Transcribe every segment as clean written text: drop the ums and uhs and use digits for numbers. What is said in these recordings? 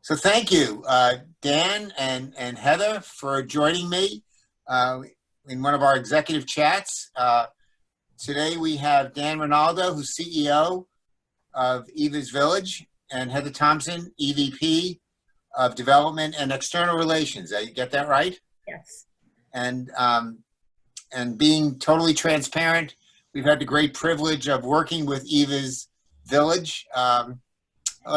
So thank you, Dan and Heather, for joining me in one of our executive chats. Today we have Dan Renaldo, who's CEO of Evas Village, and Heather Thompson, EVP of Development and External Relations. I get that right? Yes. And being totally transparent, we've had the great privilege of working with Evas Village, I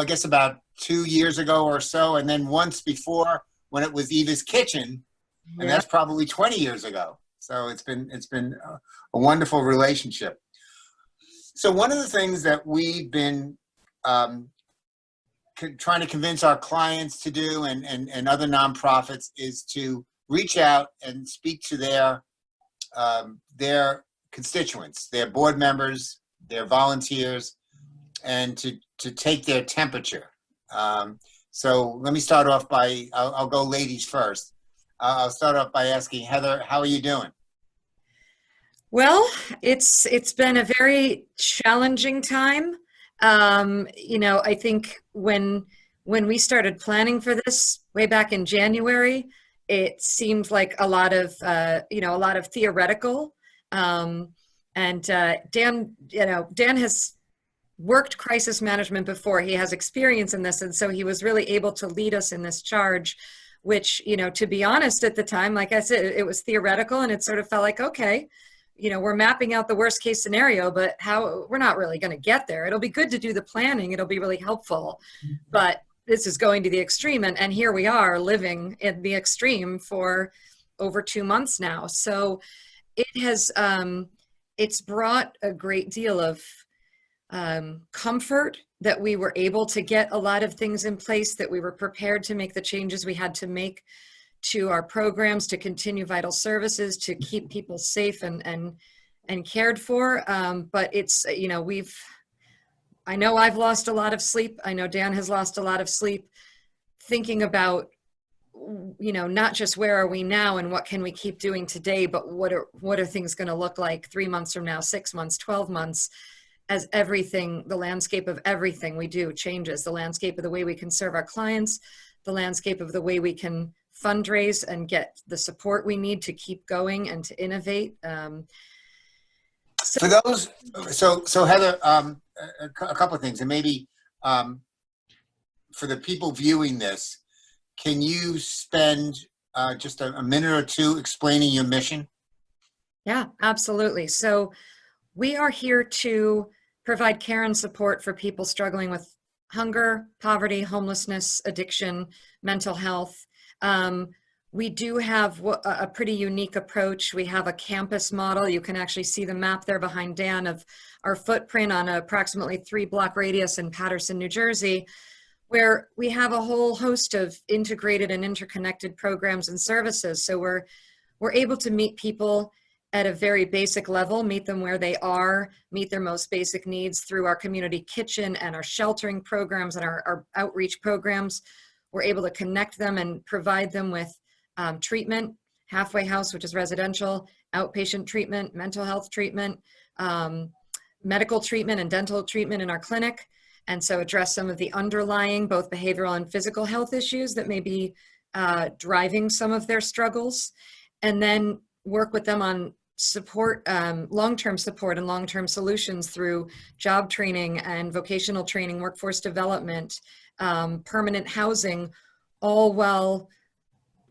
guess about 2 years ago or so, and then once before when it was Eva's Kitchen, and that's probably 20 years ago. So it's been a wonderful relationship. So one of the things that we've been trying to convince our clients to do and other nonprofits is to reach out and speak to their constituents, their board members, their volunteers, and to take their temperature. So let me start off by, I'll go ladies first. I'll start off by asking Heather, how are you doing? Well, it's been a very challenging time. I think when we started planning for this way back in January, it seemed like a lot of theoretical. Dan has worked crisis management before. He has experience in this, and so he was really able to lead us in this charge, which, to be honest, at the time, like I said, it was theoretical, and it sort of felt like, okay, we're mapping out the worst case scenario, but we're not really going to get there. It'll be good to do the planning. It'll be really helpful, but this is going to the extreme, and here we are living in the extreme for over 2 months now. So it has, it's brought a great deal of comfort that we were able to get a lot of things in place, that we were prepared to make the changes we had to make to our programs, to continue vital services, to keep people safe and cared for. But it's, I know I've lost a lot of sleep. I know Dan has lost a lot of sleep thinking about, not just where are we now and what can we keep doing today, but what are things going to look like 3 months from now, 6 months, 12 months, as everything, the landscape of everything we do changes, the landscape of the way we can serve our clients, the landscape of the way we can fundraise and get the support we need to keep going and to innovate. So Heather, a couple of things, and maybe for the people viewing this, can you spend just a minute or two explaining your mission? Yeah, absolutely. So we are here to provide care and support for people struggling with hunger, poverty, homelessness, addiction, mental health. We do have a pretty unique approach. We have a campus model. You can actually see the map there behind Dan of our footprint on approximately 3-block radius in Paterson, New Jersey, where we have a whole host of integrated and interconnected programs and services. So we're able to meet people at a very basic level, meet them where they are, meet their most basic needs through our community kitchen and our sheltering programs and our outreach programs. We're able to connect them and provide them with treatment, halfway house, which is residential, outpatient treatment, mental health treatment, medical treatment and dental treatment in our clinic. And so address some of the underlying both behavioral and physical health issues that may be driving some of their struggles. And then work with them on support, long-term support and long-term solutions through job training and vocational training, workforce development, permanent housing, all while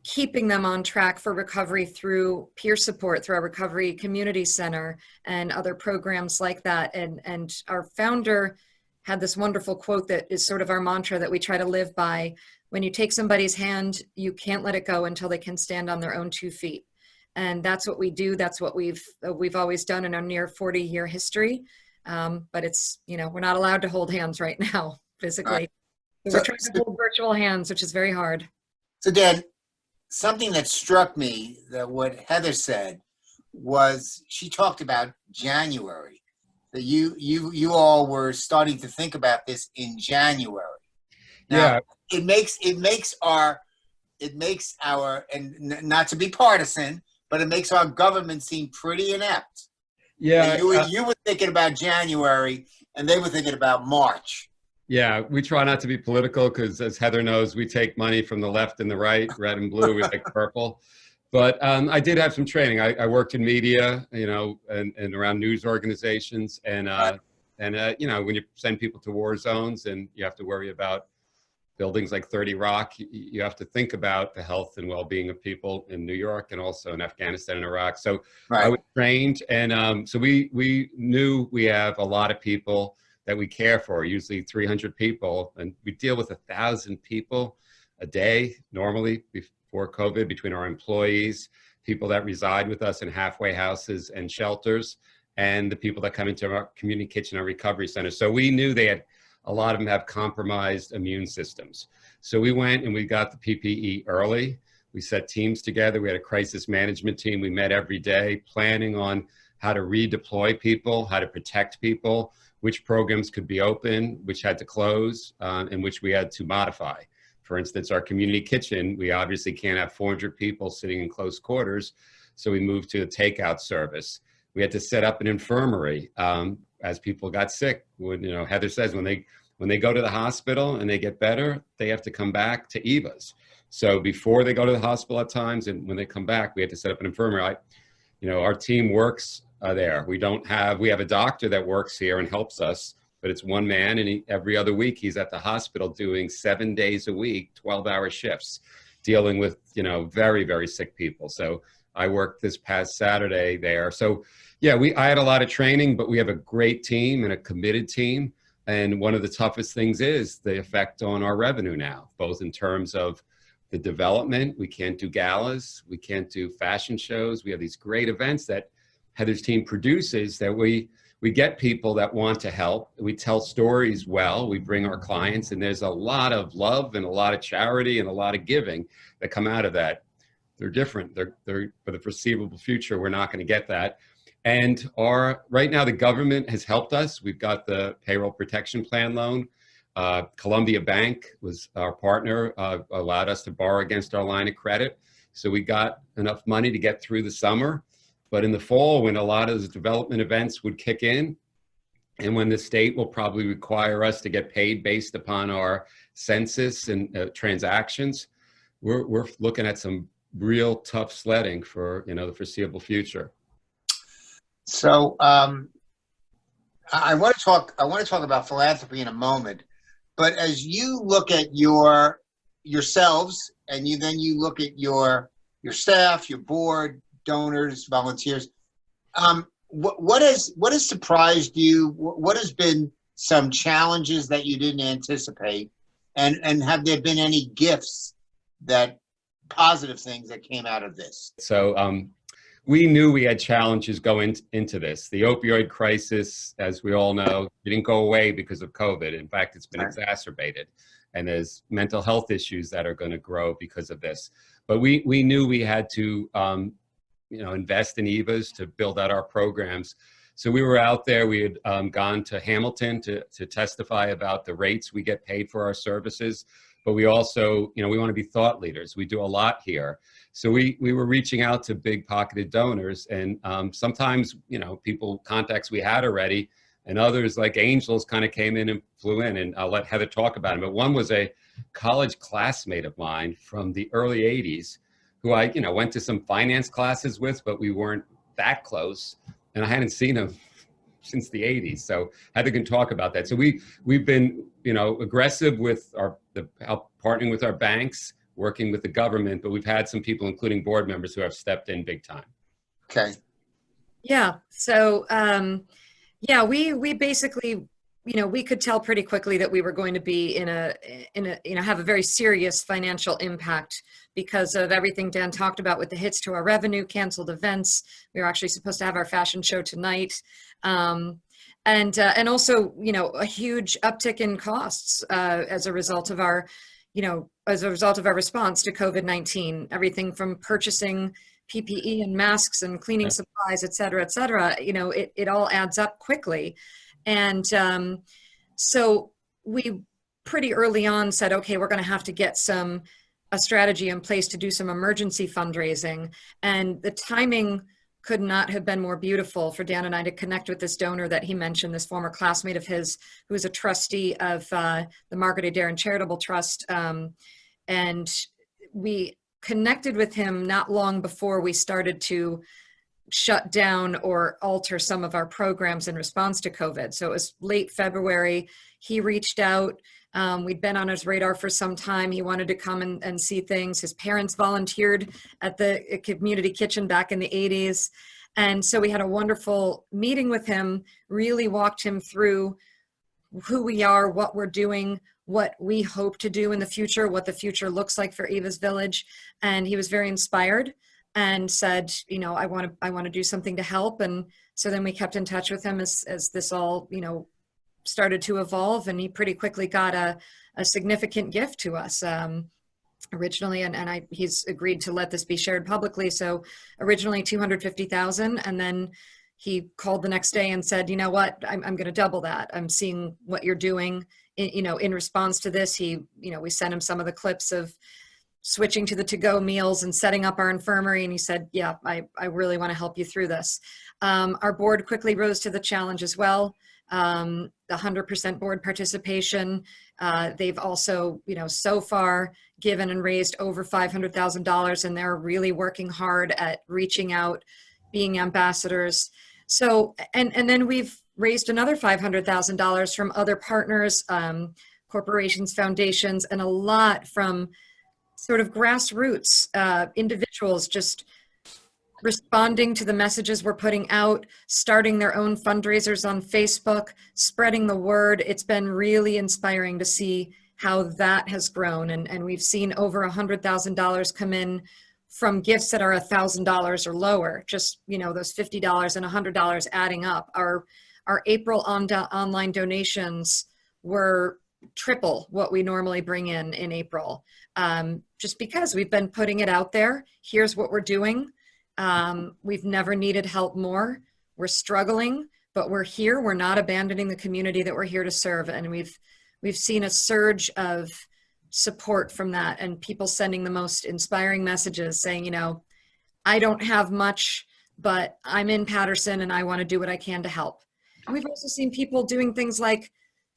keeping them on track for recovery through peer support, through our recovery community center and other programs like that. And our founder had this wonderful quote that is sort of our mantra that we try to live by. When you take somebody's hand, you can't let it go until they can stand on their own 2 feet. And that's what we do. That's what we've always done in our near 40-year history. But it's, we're not allowed to hold hands right now physically. So we're trying to hold virtual hands, which is very hard. So Dan, something that struck me that what Heather said was she talked about January, that you all were starting to think about this in January. Now, it makes our, and not to be partisan, but it makes our government seem pretty inept. Yeah. You were thinking about January and they were thinking about March. Yeah, we try not to be political because, as Heather knows, we take money from the left and the right, red and blue. We like purple. But I did have some training. I worked in media, and around news organizations, when you send people to war zones and you have to worry about buildings like 30 Rock, you have to think about the health and well-being of people in New York and also in Afghanistan and Iraq. So I was trained, and so we knew we have a lot of people that we care for, usually 300 people, and we deal with 1,000 people a day normally before COVID, between our employees, people that reside with us in halfway houses and shelters, and the people that come into our community kitchen and recovery centers. So we knew a lot of them have compromised immune systems. So we went and we got the PPE early. We set teams together. We had a crisis management team. We met every day planning on how to redeploy people, how to protect people, which programs could be open, which had to close, and which we had to modify. For instance, our community kitchen, we obviously can't have 400 people sitting in close quarters, so we moved to a takeout service. We had to set up an infirmary as people got sick. Heather says when they go to the hospital and they get better, they have to come back to Evas. So before they go to the hospital at times, and when they come back, we had to set up an infirmary. Our team works there. We have a doctor that works here and helps us, but it's one man, and every other week he's at the hospital doing 7 days a week, 12-hour shifts, dealing with, very, very sick people. So I worked this past Saturday there. So yeah, I had a lot of training, but we have a great team and a committed team. And one of the toughest things is the effect on our revenue now, both in terms of the development. We can't do galas. We can't do fashion shows. We have these great events that Heather's team produces that we get people that want to help. We tell stories well. We bring our clients, and there's a lot of love and a lot of charity and a lot of giving that come out of that. They're different. They're for the foreseeable future, we're not going to get that. And right now, the government has helped us. We've got the payroll protection plan loan. Columbia Bank was our partner, allowed us to borrow against our line of credit. So we got enough money to get through the summer. But in the fall, when a lot of the development events would kick in, and when the state will probably require us to get paid based upon our census and transactions, we're looking at some real tough sledding for the foreseeable future. So I want to talk about philanthropy in a moment, but as you look at yourselves and then you look at your staff, your board, donors, volunteers, what has surprised you? What has been some challenges that you didn't anticipate, and have there been any gifts, positive things that came out of this? So we knew we had challenges going into this. The opioid crisis, as we all know, didn't go away because of COVID. In fact, it's been exacerbated. And there's mental health issues that are going to grow because of this. But we knew we had to invest in Evas to build out our programs. So we were out there. We had gone to Hamilton to testify about the rates we get paid for our services. But we also, we want to be thought leaders. We do a lot here. So we were reaching out to big pocketed donors, and sometimes, people contacts we had already, and others like Angels kind of came in and flew in, and I'll let Heather talk about them. But one was a college classmate of mine from the early 80s who I, went to some finance classes with, but we weren't that close, and I hadn't seen him since the 80s. So Heather can talk about that. So we've been, aggressive with partnering with our banks, working with the government, but we've had some people, including board members, who have stepped in big time. Okay. Yeah. So, we basically, we could tell pretty quickly that we were going to be have a very serious financial impact because of everything Dan talked about with the hits to our revenue, canceled events. We were actually supposed to have our fashion show tonight. And also, a huge uptick in costs as a result of our response to COVID-19, everything from purchasing PPE and masks and cleaning supplies, et cetera, it all adds up quickly. And so we pretty early on said, okay, we're going to have to get a strategy in place to do some emergency fundraising. And the timing could not have been more beautiful for Dan and I to connect with this donor that he mentioned, this former classmate of his, who is a trustee of the Margaret Adair Charitable Trust. And we connected with him not long before we started to shut down or alter some of our programs in response to COVID. So it was late February. He reached out. We'd been on his radar for some time. He wanted to come and see things. His parents volunteered at the community kitchen back in the 80s. And so we had a wonderful meeting with him, really walked him through who we are, what we're doing, what we hope to do in the future, what the future looks like for Evas Village. And he was very inspired and said, you know, I want to do something to help. And so then we kept in touch with him as this all, you know, started to evolve, and he pretty quickly got a significant gift to us originally, and he's agreed to let this be shared publicly. So originally $250,000, and then he called the next day and said, you know what, I'm going to double that. I'm seeing what you're doing. In response to this, we sent him some of the clips of switching to the to-go meals and setting up our infirmary, and he said, yeah, I really want to help you through this. Our board quickly rose to the challenge as well. The 100% board participation. They've also, so far given and raised over $500,000, and they're really working hard at reaching out, being ambassadors. So, and then we've raised another $500,000 from other partners, corporations, foundations, and a lot from sort of grassroots individuals just responding to the messages we're putting out, starting their own fundraisers on Facebook, spreading the word. It's been really inspiring to see how that has grown. And we've seen over $100,000 come in from gifts that are $1,000 or lower, just, those $50 and $100 adding up. Our April online donations were triple what we normally bring in April, just because we've been putting it out there. Here's what we're doing. We've never needed help more. We're struggling, but we're here. We're not abandoning the community that we're here to serve. And we've seen a surge of support from that, and people sending the most inspiring messages saying, I don't have much, but I'm in Paterson and I want to do what I can to help. And we've also seen people doing things like,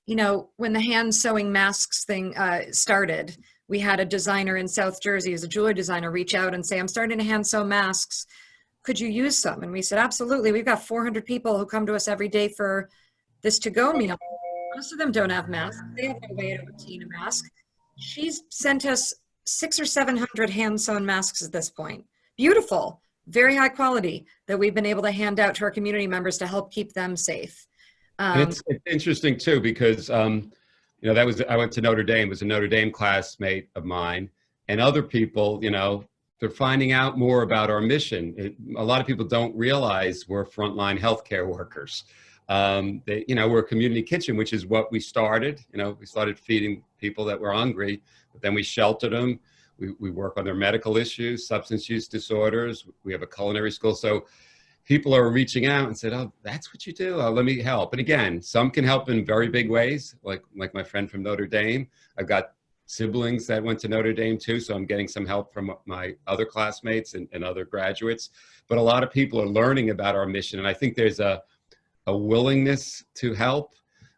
when the hand sewing masks thing started, we had a designer in South Jersey, who's a jewelry designer, reach out and say, I'm starting to hand sew masks. Could you use some? And we said, absolutely. We've got 400 people who come to us every day for this to-go meal. Most of them don't have masks. They have no way to obtain a mask. She's sent us 600 or 700 hand-sewn masks at this point. Beautiful, very high quality, that we've been able to hand out to our community members to help keep them safe. It's interesting too, because I went to Notre Dame, was a Notre Dame classmate of mine, and other people, they're finding out more about our mission. A lot of people don't realize we're frontline healthcare workers. We're a community kitchen, which is what we started. We started feeding people that were hungry, but then we sheltered them. We work on their medical issues, substance use disorders. We have a culinary school. So people are reaching out and said, oh, that's what you do? Oh, let me help. And again, some can help in very big ways, like my friend from Notre Dame. I've got siblings that went to Notre Dame too, so I'm getting some help from my other classmates and other graduates. But a lot of people are learning about our mission, and I think there's a willingness to help.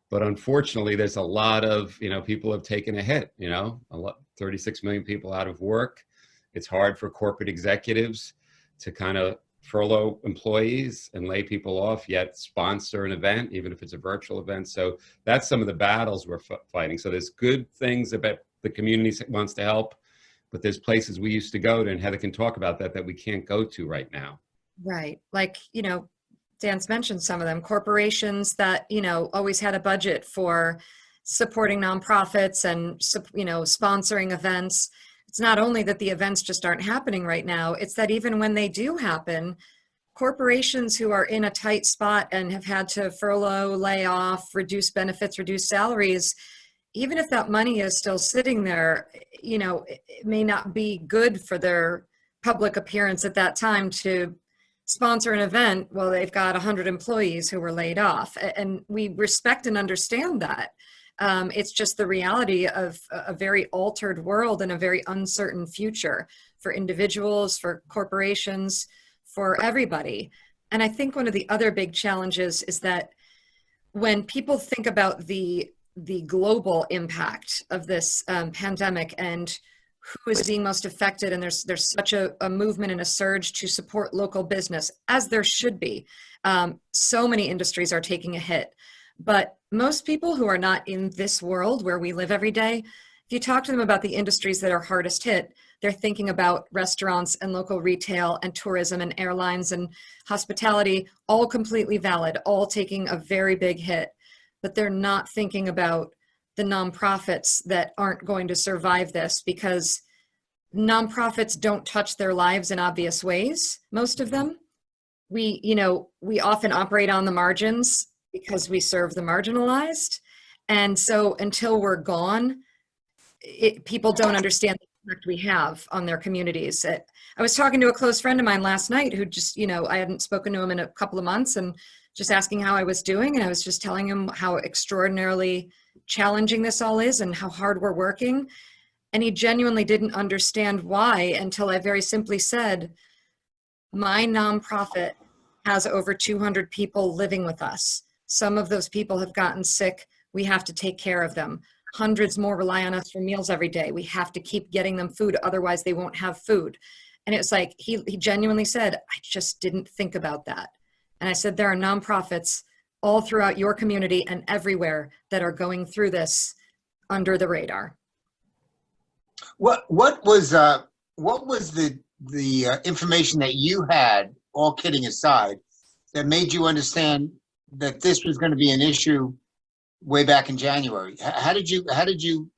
But unfortunately, there's a lot of, people have taken a hit, 36 million people out of work. It's hard for corporate executives to kind of furlough employees and lay people off, yet sponsor an event, even if it's a virtual event. So that's some of the battles we're fighting. So there's good things about the community that wants to help, but there's places we used to go to, and Heather can talk about that we can't go to right now. Right. Like, Dan's mentioned some of them, corporations that, always had a budget for supporting nonprofits and, sponsoring events. It's not only that the events just aren't happening right now, it's that even when they do happen, corporations who are in a tight spot and have had to furlough, lay off, reduce benefits, reduce salaries, even if that money is still sitting there, it may not be good for their public appearance at that time to sponsor an event. Well, they've got 100 employees who were laid off, and we respect and understand that. It's just the reality of a very altered world and a very uncertain future for individuals, for corporations, for everybody. And I think one of the other big challenges is that when people think about the global impact of this pandemic and who is being most affected, and there's such a movement and a surge to support local business, as there should be. So many industries are taking a hit, but most people who are not in this world where we live every day, if you talk to them about the industries that are hardest hit, they're thinking about restaurants and local retail and tourism and airlines and hospitality, all completely valid, all taking a very big hit, but they're not thinking about the nonprofits that aren't going to survive this, because nonprofits don't touch their lives in obvious ways, most of them. We often operate on the margins because we serve the marginalized. And so until we're gone, people don't understand the impact we have on their communities. I was talking to a close friend of mine last night who just, I hadn't spoken to him in a couple of months, and just asking how I was doing. And I was just telling him how extraordinarily challenging this all is and how hard we're working. And he genuinely didn't understand why until I very simply said, my nonprofit has over 200 people living with us. Some of those people have gotten sick. We have to take care of them. Hundreds more rely on us for meals every day. We have to keep getting them food, otherwise they won't have food. And it's like, he genuinely said, I just didn't think about that. And I said, there are nonprofits all throughout your community and everywhere that are going through this under the radar. What was the information that you had, all kidding aside, that made you understand that this was going to be an issue way back in January? How did you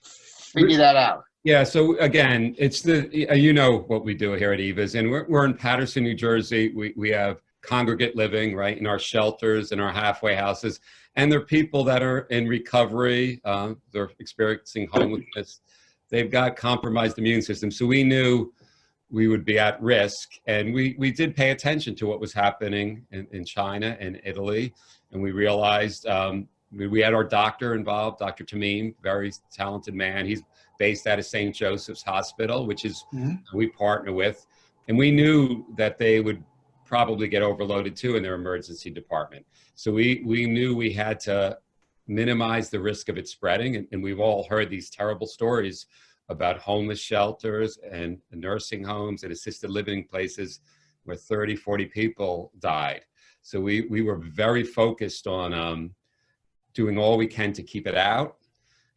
figure that out? Yeah, so again, it's what we do here at Evas, and we're in Paterson, New Jersey. We have congregate living, right, in our shelters and our halfway houses, and there are people that are in recovery. They're experiencing homelessness. They've got compromised immune systems. So we knew we would be at risk, and we did pay attention to what was happening in China and Italy, and we realized we had our doctor involved, Dr. Tamim, very talented man. He's based out of St. Joseph's Hospital, which is we partner with, and we knew that they would probably get overloaded too in their emergency department. So we knew we had to minimize the risk of it spreading, and we've all heard these terrible stories about homeless shelters and nursing homes and assisted living places where 30, 40 people died. So we were very focused on doing all we can to keep it out.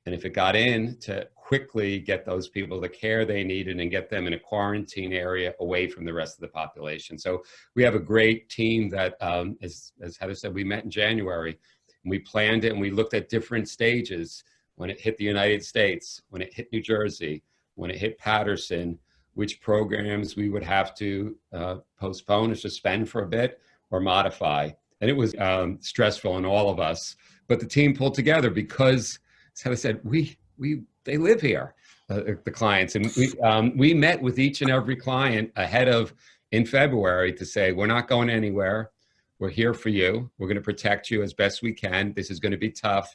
And if it got in, to quickly get those people the care they needed and get them in a quarantine area away from the rest of the population. So we have a great team that, as Heather said, we met in January, and we planned it, and we looked at different stages when it hit the United States, when it hit New Jersey, when it hit Paterson, which programs we would have to postpone or suspend for a bit or modify. And it was stressful on all of us, but the team pulled together because, as Heather said, they live here, the clients. And we met with each and every client ahead of, in February, to say, we're not going anywhere. We're here for you. We're going to protect you as best we can. This is going to be tough,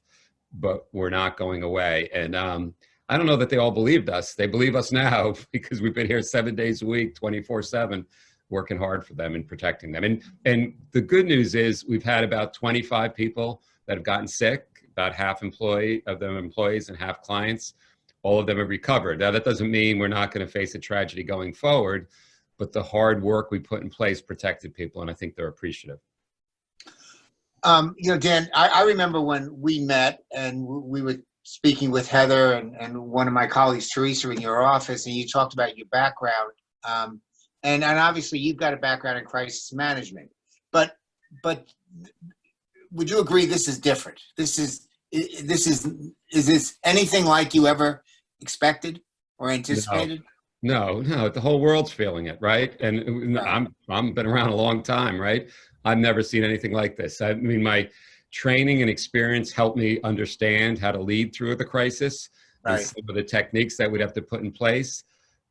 but we're not going away. And I don't know that they all believed us. They believe us now because we've been here 7 days a week, 24/7, working hard for them and protecting them. And the good news is we've had about 25 people that have gotten sick, about half of them employees and half clients. All of them have recovered. Now, that doesn't mean we're not going to face a tragedy going forward, but the hard work we put in place protected people, and I think they're appreciative. Dan, I remember when we met and we were speaking with Heather and one of my colleagues, Teresa, in your office, and you talked about your background. And obviously you've got a background in crisis management, but would you agree this is different? Is this anything like you ever expected or anticipated? No, the whole world's feeling it, right? And Right. I'm been around a long time, right? I've never seen anything like this. I mean, my training and experience helped me understand how to lead through the crisis and Right. some of the techniques that we'd have to put in place.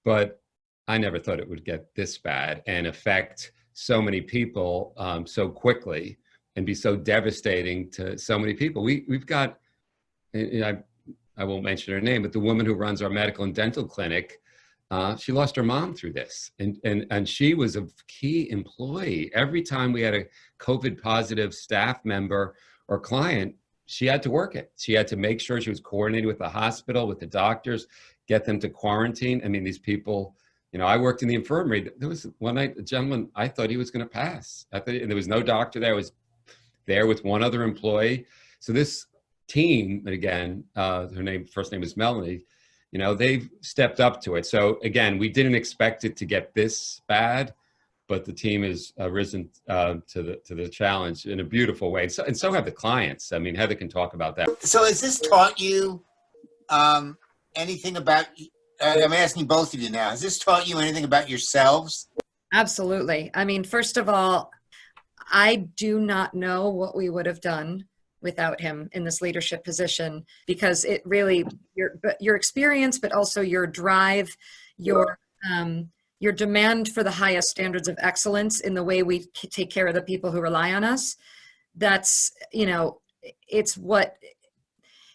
But I never thought it would get this bad and affect so many people so quickly and be so devastating to so many people. We've got, I won't mention her name, but the woman who runs our medical and dental clinic, she lost her mom through this. And she was a key employee. Every time we had a COVID positive staff member or client, she had to work it. She had to make sure she was coordinated with the hospital, with the doctors, get them to quarantine. I mean, these people, you know, I worked in the infirmary. There was one night, a gentleman, I thought he was going to pass. I thought, and there was no doctor there. I was there with one other employee. So this team, and again, first name is Melanie, you know, they've stepped up to it. So again, we didn't expect it to get this bad, but the team has risen to the challenge in a beautiful way. And so have the clients. I mean, Heather can talk about that. So has this taught you anything about, I'm asking both of you now, has this taught you anything about yourselves? Absolutely. I mean, first of all, I do not know what we would have done without him in this leadership position, because it really, your experience, but also your drive, your demand for the highest standards of excellence in the way we take care of the people who rely on us. That's, you know, it's what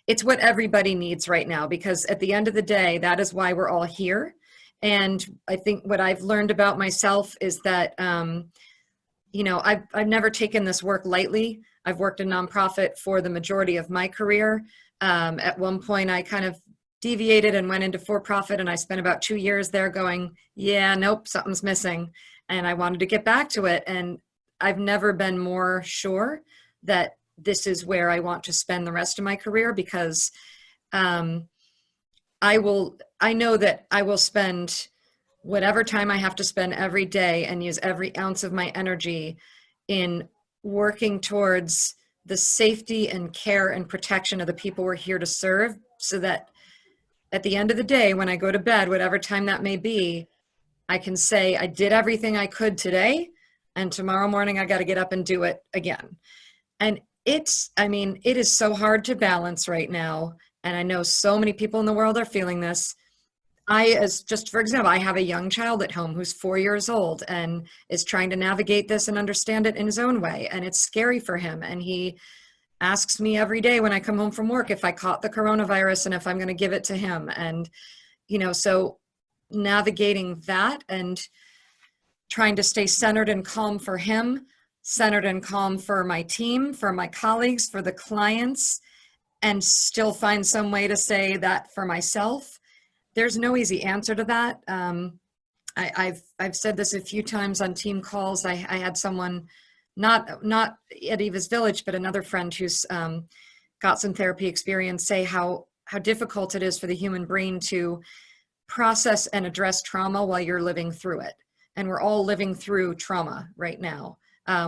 everybody needs right now, because at the end of the day, that is why we're all here. And I think what I've learned about myself is that, you know, I've never taken this work lightly. I've worked in nonprofit for the majority of my career. At one point, I kind of deviated and went into for-profit, and I spent about 2 years there going, yeah, nope, something's missing. And I wanted to get back to it. And I've never been more sure that this is where I want to spend the rest of my career, because I know that I will spend whatever time I have to spend every day and use every ounce of my energy in working towards the safety and care and protection of the people we're here to serve, so that at the end of the day, when I go to bed, whatever time that may be, I can say I did everything I could today, and tomorrow morning I got to get up and do it again. And it is so hard to balance right now. And I know so many people in the world are feeling this. For example, I have a young child at home who's 4 years old and is trying to navigate this and understand it in his own way. And it's scary for him. And he asks me every day when I come home from work if I caught the coronavirus and if I'm going to give it to him. And, you know, so navigating that and trying to stay centered and calm for him, centered and calm for my team, for my colleagues, for the clients, and still find some way to say that for myself. There's no easy answer to that. I've said this a few times on team calls. I had someone, not at Evas Village, but another friend who's got some therapy experience, say how difficult it is for the human brain to process and address trauma while you're living through it. And we're all living through trauma right now.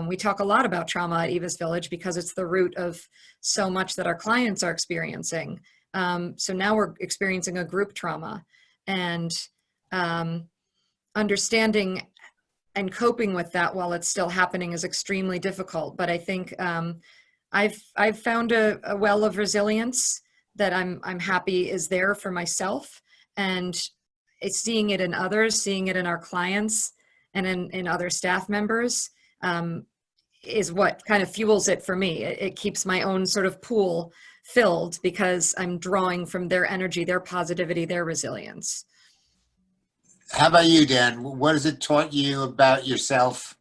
We talk a lot about trauma at Evas Village because it's the root of so much that our clients are experiencing. So now we're experiencing a group trauma, and understanding and coping with that while it's still happening is extremely difficult. But I think I've found a well of resilience that I'm happy is there for myself, and it's seeing it in others, seeing it in our clients and in other staff members is what kind of fuels it for me. It keeps my own sort of pool filled because I'm drawing from their energy, their positivity, their resilience. How about you, Dan? What has it taught you about yourself?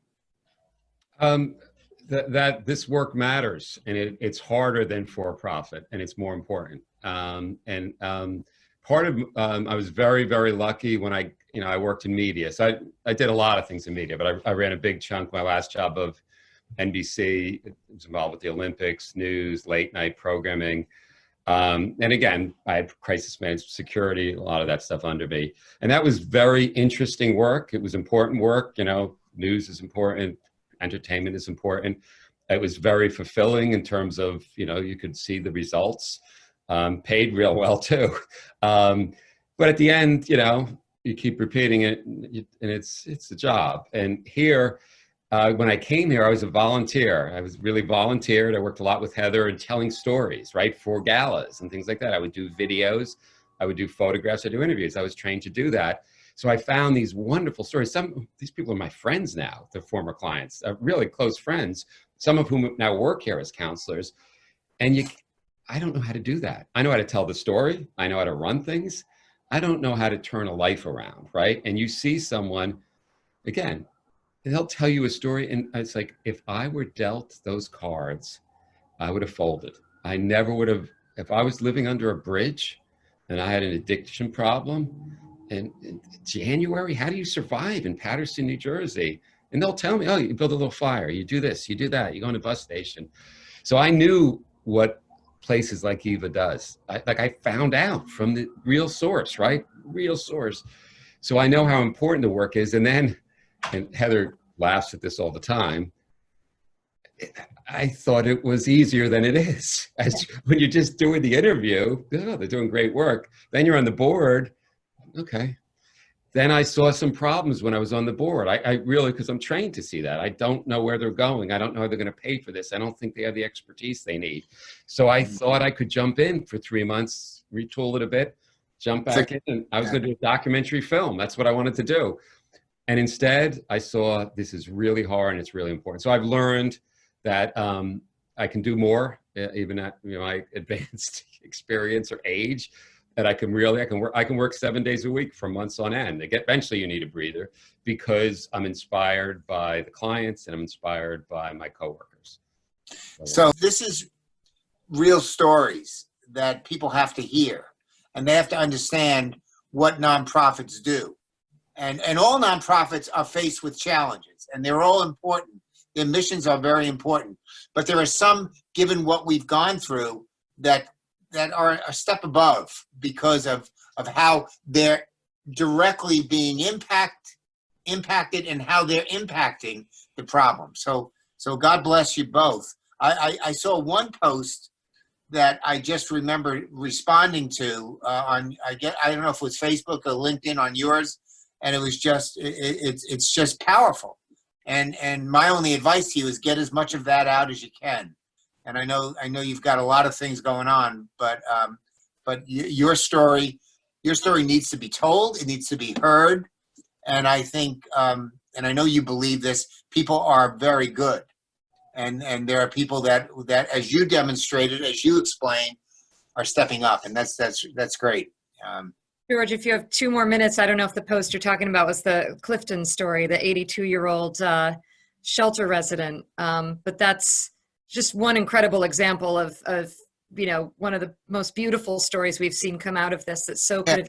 That this work matters, and it's harder than for-profit, and it's more important. Part of I was very, very lucky when I worked in media. So I did a lot of things in media, but I ran a big chunk, my last job of NBC. I was involved with the Olympics, news, late night programming. And again, I had crisis management, security, a lot of that stuff under me. And that was very interesting work. It was important work. You know, news is important. Entertainment is important. It was very fulfilling in terms of, you know, you could see the results, paid real well too. But at the end, you know, you keep repeating it and it's a job. And here, when I came here, I was a volunteer. I was really volunteered. I worked a lot with Heather and telling stories, right, for galas and things like that. I would do videos, I would do photographs, I do interviews. I was trained to do that. So I found these wonderful stories. These people are my friends now, they're former clients, really close friends, some of whom now work here as counselors. And I don't know how to do that. I know how to tell the story. I know how to run things. I don't know how to turn a life around, right? And you see someone, again, they'll tell you a story, and it's like, if I were dealt those cards, I would have folded. I never would have, if I was living under a bridge and I had an addiction problem, and in January, how do you survive in Paterson, New Jersey? And they'll tell me, oh, you build a little fire, you do this, you do that, you go on a bus station. So I knew what places like Eva does. I found out from the real source, right? Real source. So I know how important the work is. And then, and Heather laughs at this all the time, I thought it was easier than it is. As when you're just doing the interview, oh, they're doing great work. Then you're on the board. Okay. Then I saw some problems when I was on the board. I really, because I'm trained to see that. I don't know where they're going. I don't know how they're going to pay for this. I don't think they have the expertise they need. So I thought I could jump in for 3 months, retool it a bit, jump back in, and I was going to do a documentary film. That's what I wanted to do. And instead, I saw this is really hard and it's really important. So I've learned that I can do more, even at my advanced experience or age. That I can work 7 days a week for months on end. Eventually you need a breather, because I'm inspired by the clients and I'm inspired by my coworkers. So this is real stories that people have to hear, and they have to understand what nonprofits do. And all nonprofits are faced with challenges, and they're all important. Their missions are very important, but there are some, given what we've gone through, that are a step above because of how they're directly being impacted and how they're impacting the problem. So God bless you both. I saw one post that I just remember responding to on, I don't know if it was Facebook or LinkedIn on yours, and it was just, it's just powerful. And my only advice to you is get as much of that out as you can. And I know you've got a lot of things going on, but your story needs to be told. It needs to be heard. And I think, and I know you believe this, people are very good. And there are people that, as you demonstrated, as you explained, are stepping up. And that's great. George, if you have 2 more minutes, I don't know if the post you're talking about was the Clifton story, the 82-year-old shelter resident. But that's just one incredible example of one of the most beautiful stories we've seen come out of this. That's so good.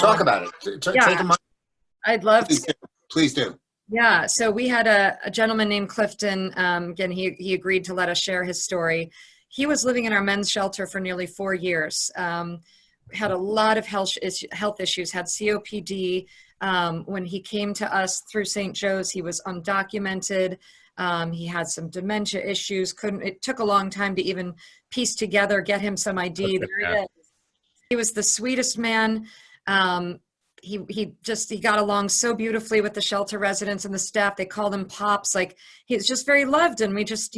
Talk about it. Take a moment. I'd love to. Please do. Yeah. So we had a gentleman named Clifton. Again, he agreed to let us share his story. He was living in our men's shelter for nearly 4 years. Had a lot of health issues, had COPD. When he came to us through St. Joe's, he was undocumented. He had some dementia issues. It took a long time to even piece together, get him some ID. There he is. He was the sweetest man. He got along so beautifully with the shelter residents and the staff. They called him Pops. Like, he's just very loved. And we just,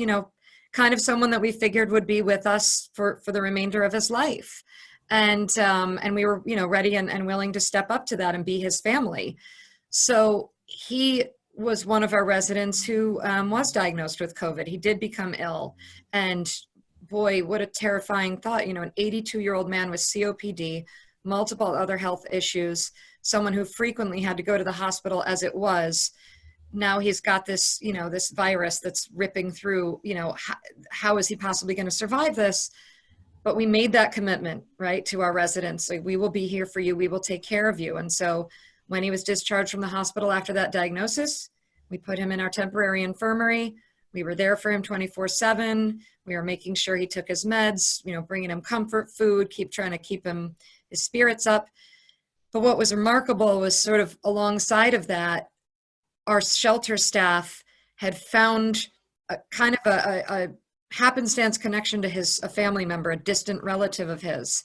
kind of someone that we figured would be with us for the remainder of his life. And we were, ready and willing to step up to that and be his family. So he was one of our residents who was diagnosed with COVID. He did become ill. And boy, what a terrifying thought. An 82-year-old man with COPD, multiple other health issues, someone who frequently had to go to the hospital as it was. Now he's got this, this virus that's ripping through, how is he possibly going to survive this? But we made that commitment, right, to our residents. Like, we will be here for you. We will take care of you. And so when he was discharged from the hospital after that diagnosis, we put him in our temporary infirmary. We were there for him 24/7. We were making sure he took his meds, bringing him comfort food, trying to keep his spirits up. But what was remarkable was sort of alongside of that, our shelter staff had found a kind of a happenstance connection to a family member, a distant relative of his.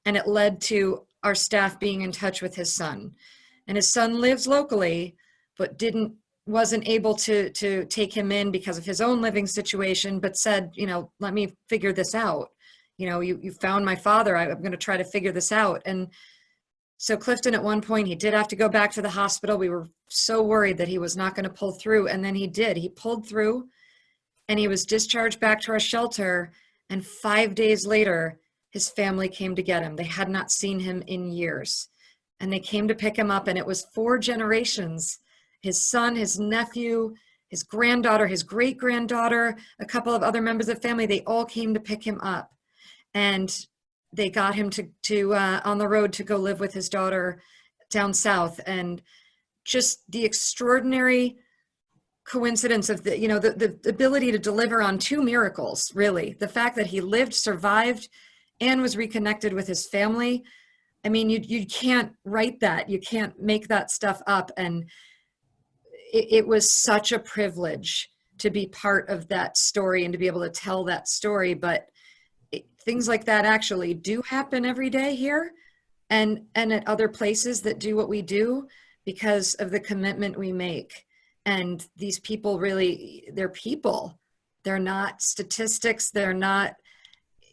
And it led to our staff being in touch with his son. And his son lives locally, but wasn't able to take him in because of his own living situation, but said, let me figure this out. You found my father. I'm going to try to figure this out. And so Clifton, at one point, he did have to go back to the hospital. We were so worried that he was not going to pull through. And then he did. He pulled through, and he was discharged back to our shelter. And 5 days later, his family came to get him. They had not seen him in years. and they came to pick him up, and it was 4 generations, his son, his nephew, his granddaughter, his great granddaughter, a couple of other members of the family. They all came to pick him up, and they got him to on the road to go live with his daughter down south. And just the extraordinary coincidence of the ability to deliver on 2 miracles, really. The fact that he lived, survived, and was reconnected with his family. I mean, you can't write that. You can't make that stuff up. And it was such a privilege to be part of that story and to be able to tell that story. But things like that actually do happen every day here and at other places that do what we do because of the commitment we make. And these people really, they're people. They're not statistics. They're not,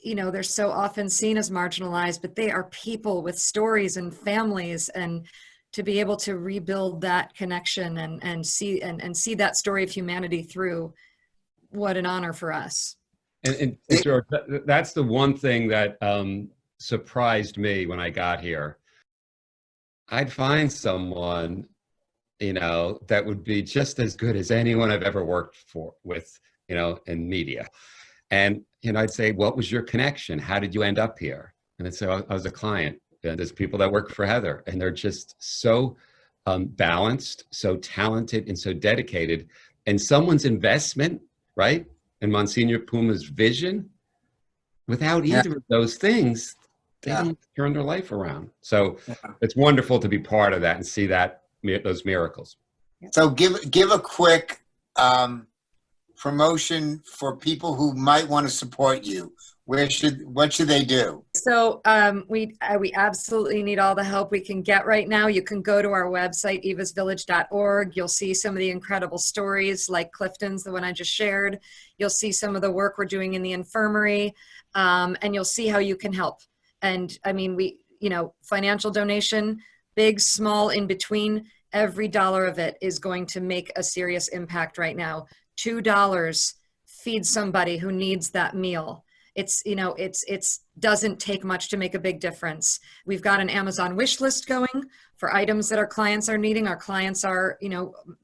they're so often seen as marginalized, but they are people with stories and families. And to be able to rebuild that connection and see that story of humanity through, what an honor for us. And George, that's the one thing that surprised me when I got here. I'd find someone that would be just as good as anyone I've ever worked with, in media. And, I'd say, what was your connection? How did you end up here? And I'd say, I was a client. And there's people that work for Heather, and they're just so balanced, so talented, and so dedicated. And someone's investment, right? And Monsignor Puma's vision, without either of those things, they don't turn their life around. So it's wonderful to be part of that and see those miracles. So give a quick promotion for people who might want to support you. What should they do? So we absolutely need all the help we can get right now. You can go to our website, evasvillage.org. You'll see some of the incredible stories like Clifton's, the one I just shared. You'll see some of the work we're doing in the infirmary, and you'll see how you can help. And I mean, financial donation, big, small, in between, every dollar of it is going to make a serious impact right now. $2 feeds somebody who needs that meal. It's doesn't take much to make a big difference. We've got an Amazon wish list going for items that our clients are needing. Our clients are,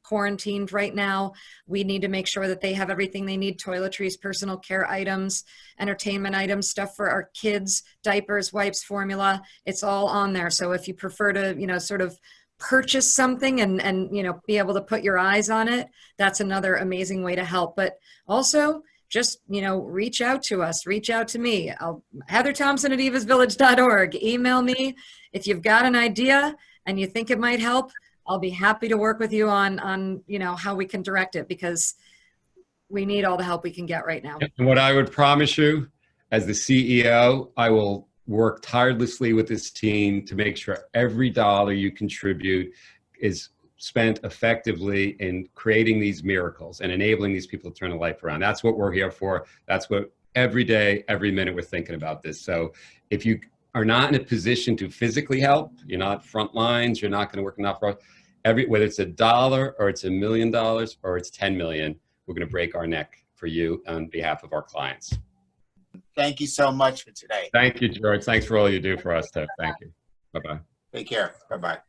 quarantined right now. We need to make sure that they have everything they need: toiletries, personal care items, entertainment items, stuff for our kids, diapers, wipes, formula. It's all on there. So if you prefer to, sort of purchase something and be able to put your eyes on it, that's another amazing way to help. But also, just, reach out to us, reach out to me. Heather Thompson at evasvillage.org. Email me if you've got an idea and you think it might help. I'll be happy to work with you on how we can direct it, because we need all the help we can get right now. And what I would promise you, as the CEO, I will work tirelessly with this team to make sure every dollar you contribute is spent effectively in creating these miracles and enabling these people to turn a life around. That's what we're here for. That's what every day, every minute we're thinking about this. So if you are not in a position to physically help, you're not front lines, you're not going to work enough, whether it's $1 or it's $1 million or it's 10 million, we're going to break our neck for you on behalf of our clients. Thank you so much for today. Thank you, George. Thanks for all you do for us, Tiff. Thank you. Bye-bye. Take care. Bye-bye.